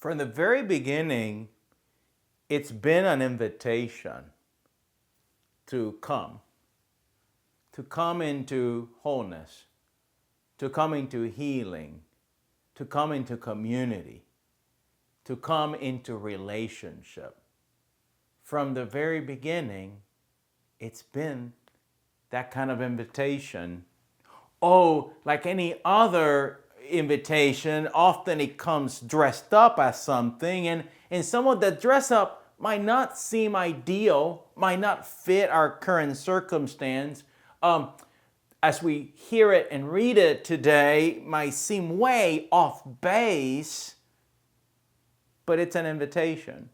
From the very beginning, it's been an invitation to come into wholeness, to come into healing, to come into community, to come into relationship. From the very beginning, it's been that kind of invitation. Oh, like any other invitation, often it comes dressed up as something, and some of the dress up might not seem ideal, might not fit our current circumstance. As we hear it and read it today, might seem way off base, but it's an invitation.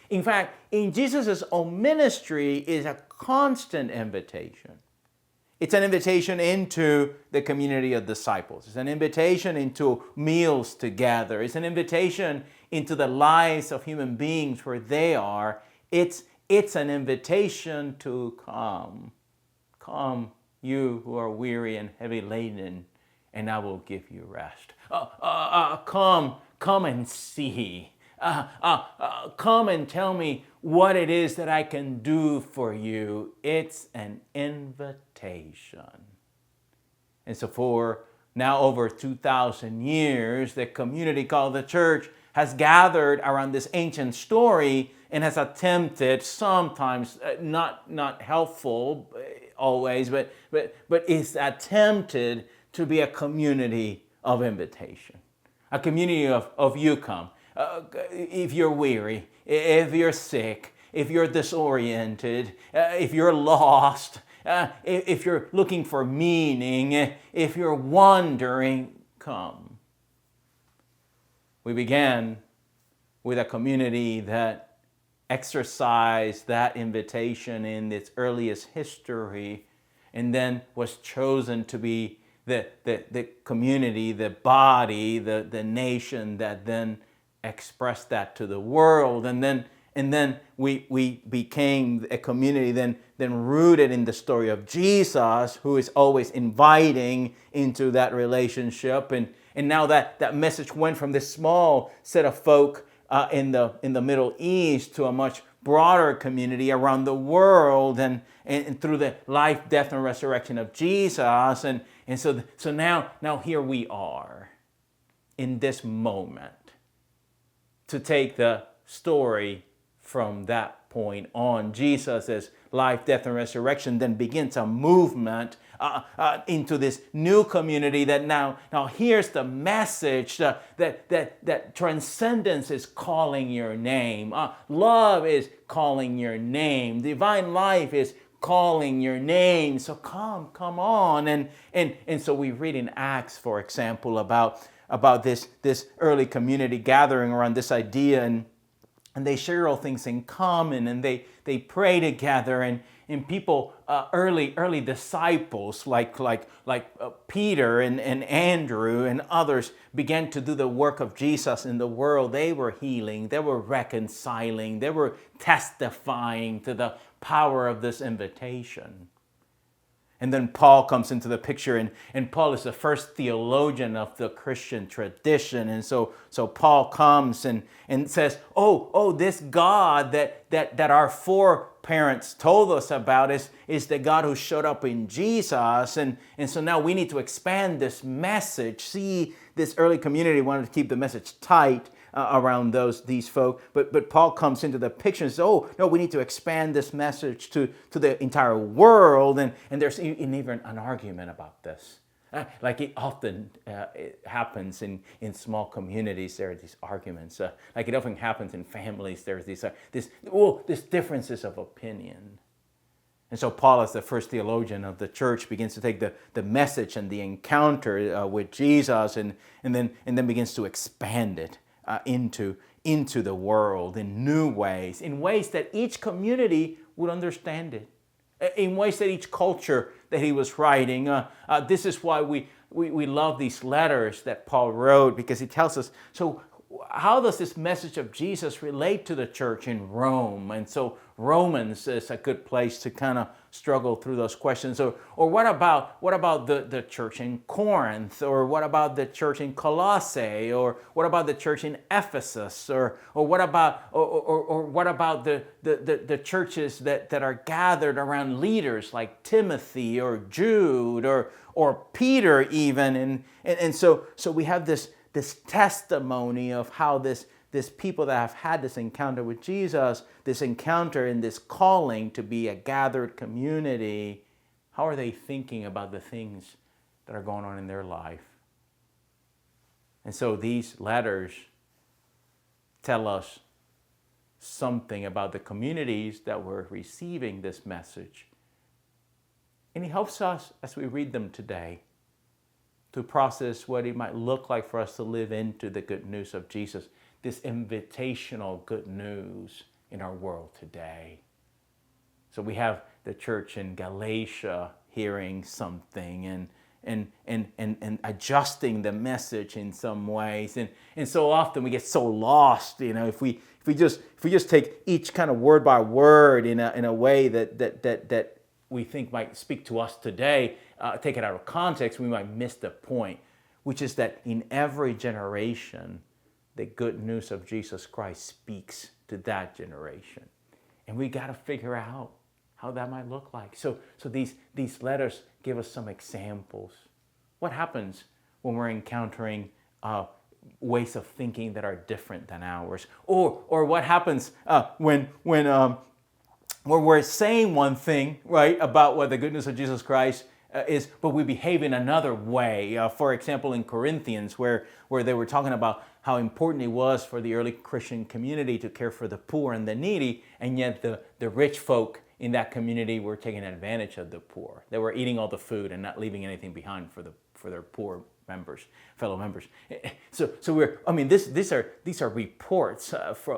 In fact, in Jesus' own ministry is a constant invitation. It's an invitation into the community of disciples. It's an invitation into meals together. It's an invitation into the lives of human beings where they are. It's an invitation to come. Come, you who are weary and heavy laden, and I will give you rest. Come and see. Come and tell me what it is that I can do for you. It's an invitation. And so for now over 2,000 years, the community called the church has gathered around this ancient story and has attempted, sometimes not helpful always, but is attempted to be a community of invitation. A community of you come. If you're weary, if you're sick, if you're disoriented, if you're lost, if you're looking for meaning, if you're wandering, come. We began with a community that exercised that invitation in its earliest history and then was chosen to be the community, the body, the nation that then expressed that to the world, and then we became a community then rooted in the story of Jesus, who is always inviting into that relationship, and now that message went from this small set of folk in the Middle East to a much broader community around the world, and through the life, death, and resurrection of Jesus, and so now here we are in this moment, to take the story from that point on. Jesus' life, death, and resurrection then begins a movement into this new community that now here's the message that transcendence is calling your name. Love is calling your name. Divine life is calling your name. So come on. And so we read in Acts, for example, about this early community gathering around this idea, and they share all things in common, and they pray together, and people, early disciples like Peter and Andrew and others began to do the work of Jesus in the world. They were healing, they were reconciling, they were testifying to the power of this invitation. And then Paul comes into the picture, and Paul is the first theologian of the Christian tradition. And so Paul comes and says, oh, this God that our foreparents told us about is the God who showed up in Jesus. And so now we need to expand this message. See, this early community wanted to keep the message tight around these folk, but Paul comes into the picture and says, oh no, we need to expand this message to the entire world, and there's even an argument about this, like it often it happens in small communities. There are these arguments, like it often happens in families. There's this differences of opinion. And so Paul, as the first theologian of the church, begins to take the message and the encounter with Jesus, and then begins to expand it into the world in new ways, in ways that each community would understand it, in ways that each culture that he was writing. This is why we love these letters that Paul wrote, because he tells us, so how does this message of Jesus relate to the church in Rome? And so Romans is a good place to kind of struggle through those questions. Or what about the church in Corinth? Or what about the church in Colossae? Or what about the church in Ephesus? Or what about the churches that are gathered around leaders like Timothy or Jude or Peter even? And so we have this testimony of how this people that have had this encounter with Jesus, this encounter and this calling to be a gathered community, how are they thinking about the things that are going on in their life? And so these letters tell us something about the communities that were receiving this message. And it helps us as we read them today to process what it might look like for us to live into the good news of Jesus, this invitational good news in our world today. So we have the church in Galatia hearing something and adjusting the message in some ways. And so often we get so lost, if we just take each kind of word by word in a way that we think might speak to us today, take it out of context, we might miss the point, which is that in every generation, the good news of Jesus Christ speaks to that generation. And we got to figure out how that might look like. So these letters give us some examples. What happens when we're encountering ways of thinking that are different than ours? Or what happens when we're saying one thing, right, about what the good news of Jesus Christ is, but we behave in another way. For example, in Corinthians, where they were talking about how important it was for the early Christian community to care for the poor and the needy, and yet the rich folk in that community were taking advantage of the poor. They were eating all the food and not leaving anything behind for their poor fellow members. So these are reports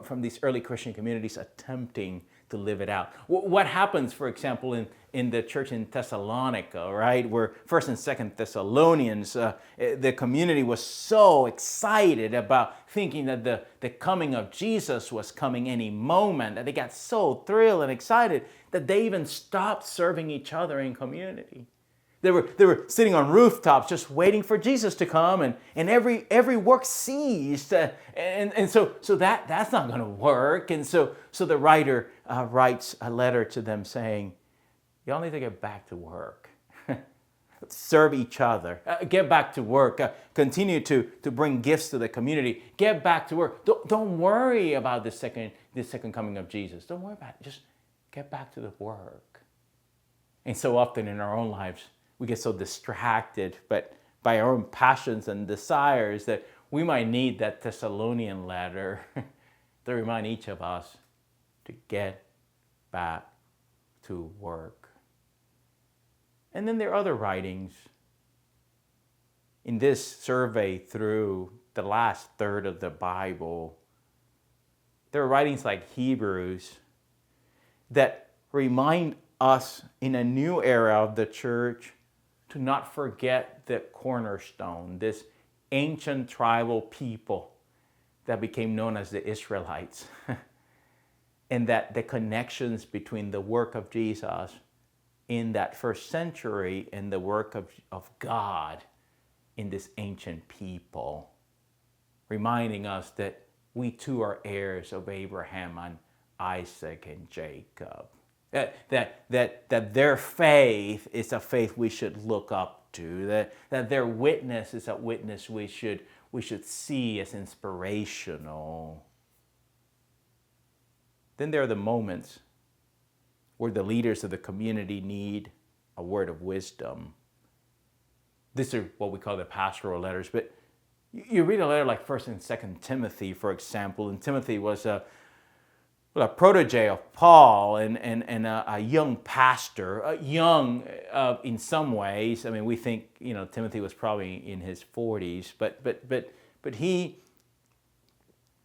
from these early Christian communities attempting to live it out. What happens, for example, in the church in Thessalonica, right, where First and Second Thessalonians, the community was so excited about thinking that the coming of Jesus was coming any moment, that they got so thrilled and excited that they even stopped serving each other in community. They were sitting on rooftops just waiting for Jesus to come, and every work ceased, and so that's not going to work. And so the writer writes a letter to them saying, y'all need to get back to work. Serve each other. Get back to work. Continue to bring gifts to the community. Get back to work. Don't worry about the second coming of Jesus. Don't worry about it. Just get back to the work. And so often in our own lives, we get so distracted by our own passions and desires that we might need that Thessalonian letter to remind each of us to get back to work. And then there are other writings. In this survey through the last third of the Bible, there are writings like Hebrews that remind us in a new era of the church to not forget the cornerstone, this ancient tribal people that became known as the Israelites, and that the connections between the work of Jesus in that first century and the work of God in this ancient people, reminding us that we too are heirs of Abraham and Isaac and Jacob. That their faith is a faith we should look up to. That their witness is a witness we should see as inspirational. Then there are the moments where the leaders of the community need a word of wisdom. These are what we call the pastoral letters. But you read a letter like First and Second Timothy, for example, and Timothy was a protege of Paul and a young pastor, young in some ways. I mean, we think Timothy was probably in his 40s, but he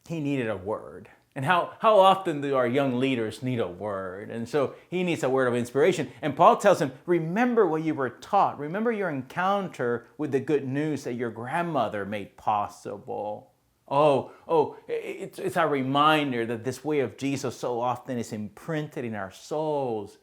needed a word. And how often do our young leaders need a word? And so he needs a word of inspiration. And Paul tells him, remember what you were taught. Remember your encounter with the good news that your grandmother made possible. It's a reminder that this way of Jesus so often is imprinted in our souls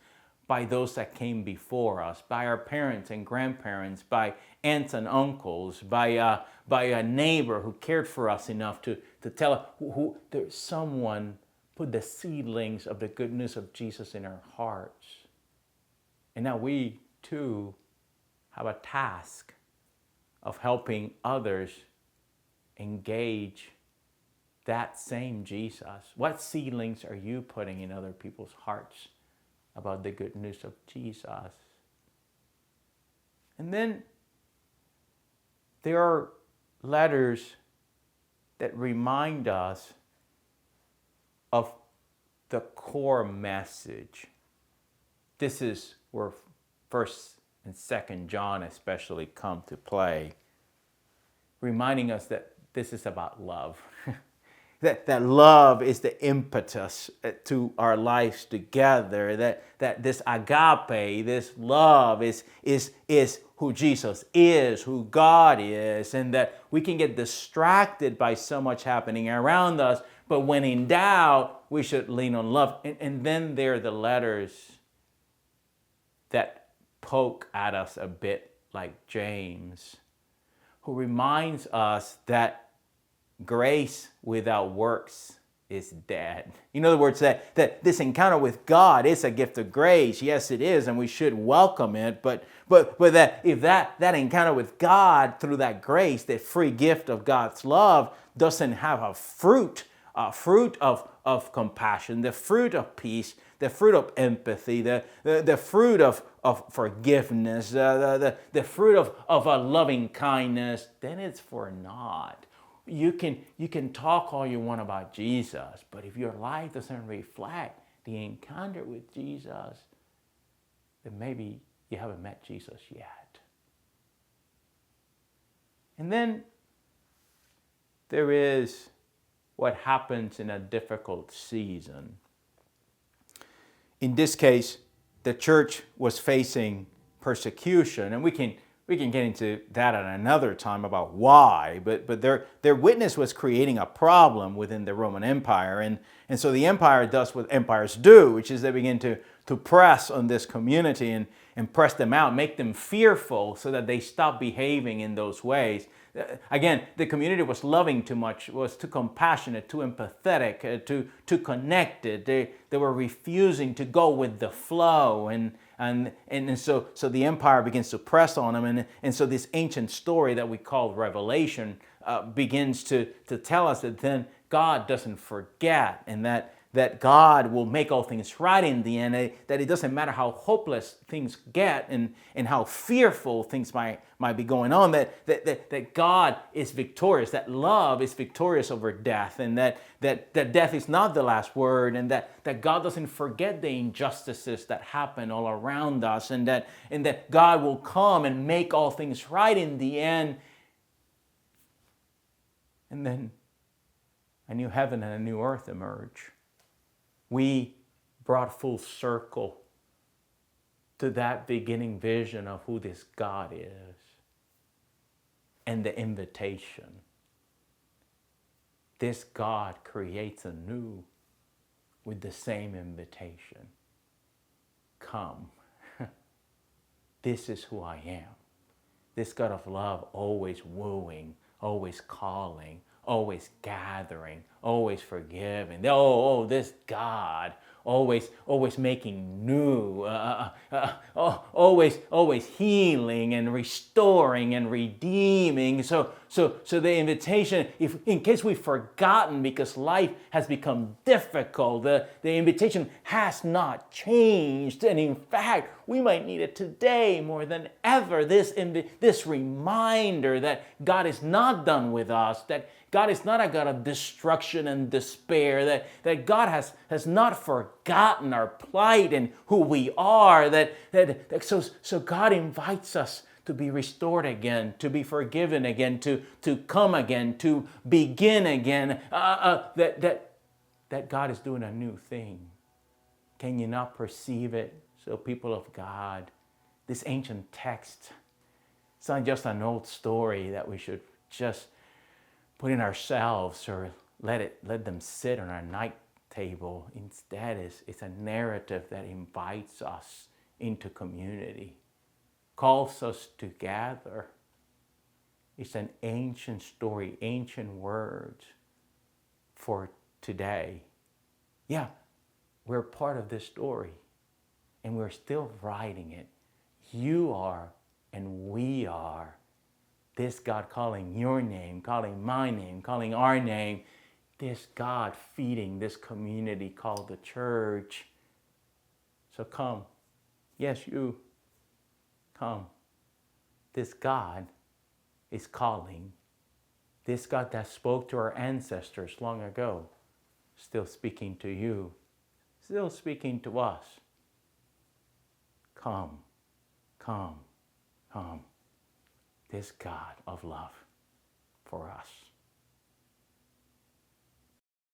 by those that came before us, by our parents and grandparents, by aunts and uncles, by a neighbor who cared for us enough to tell us who there's someone put the seedlings of the good news of Jesus in our hearts. And now we too have a task of helping others engage that same Jesus. What seedlings are you putting in other people's hearts about the good news of Jesus? And then there are letters that remind us of the core message. This is where 1st and 2nd John especially come to play, reminding us that this is about love. that love is the impetus to our lives together, that this agape, this love is who Jesus is, who God is, and that we can get distracted by so much happening around us, but when in doubt, we should lean on love. And then there are the letters that poke at us a bit, like James, who reminds us that grace without works is dead. In other words, that this encounter with God is a gift of grace. Yes, it is, and we should welcome it. But that if that encounter with God through that grace, that free gift of God's love, doesn't have a fruit of compassion, the fruit of peace, the fruit of empathy, the fruit of forgiveness, the fruit of a loving kindness, then it's for naught. You can talk all you want about Jesus, but if your life doesn't reflect the encounter with Jesus, then maybe you haven't met Jesus yet. And then there is what happens in a difficult season. In this case, the church was facing persecution, and we can get into that at another time about why, but their witness was creating a problem within the Roman Empire, and so the empire does what empires do, which is they begin to press on this community and press them out, make them fearful so that they stop behaving in those ways. Again, the community was loving too much, was too compassionate, too empathetic, too connected. They were refusing to go with the flow, and so the empire begins to press on them, and so this ancient story that we call Revelation begins to tell us that then God doesn't forget, and that God will make all things right in the end, that it doesn't matter how hopeless things get and how fearful things might be going on, that God is victorious, that love is victorious over death, and that death is not the last word, and that God doesn't forget the injustices that happen all around us, and that God will come and make all things right in the end. And then a new heaven and a new earth emerge. We brought full circle to that beginning vision of who this God is and the invitation. This God creates anew with the same invitation. Come. This is who I am. This God of love, always wooing, always calling, always gathering, always forgiving. This God, always making new, always healing and restoring and redeeming. So the invitation, if in case we've forgotten because life has become difficult, the invitation has not changed, and in fact, we might need it today more than ever. This reminder that God is not done with us, that God is not a God of destruction and despair, that God has not forgotten our plight and who we are, so God invites us to be restored again, to be forgiven again, to come again, to begin again, that God is doing a new thing. Can you not perceive it? So people of God, this ancient text, it's not just an old story that we should just put in ourselves or let them sit on our night table. Instead, it's a narrative that invites us into community, calls us together. It's an ancient story, ancient words for today. Yeah, we're part of this story, and we're still writing it. You are, and we are. This God calling your name, calling my name, calling our name. This God feeding this community called the church. So come. Yes, you. Come. This God is calling. This God that spoke to our ancestors long ago, still speaking to you, still speaking to us. Come, come, come. This God of love for us.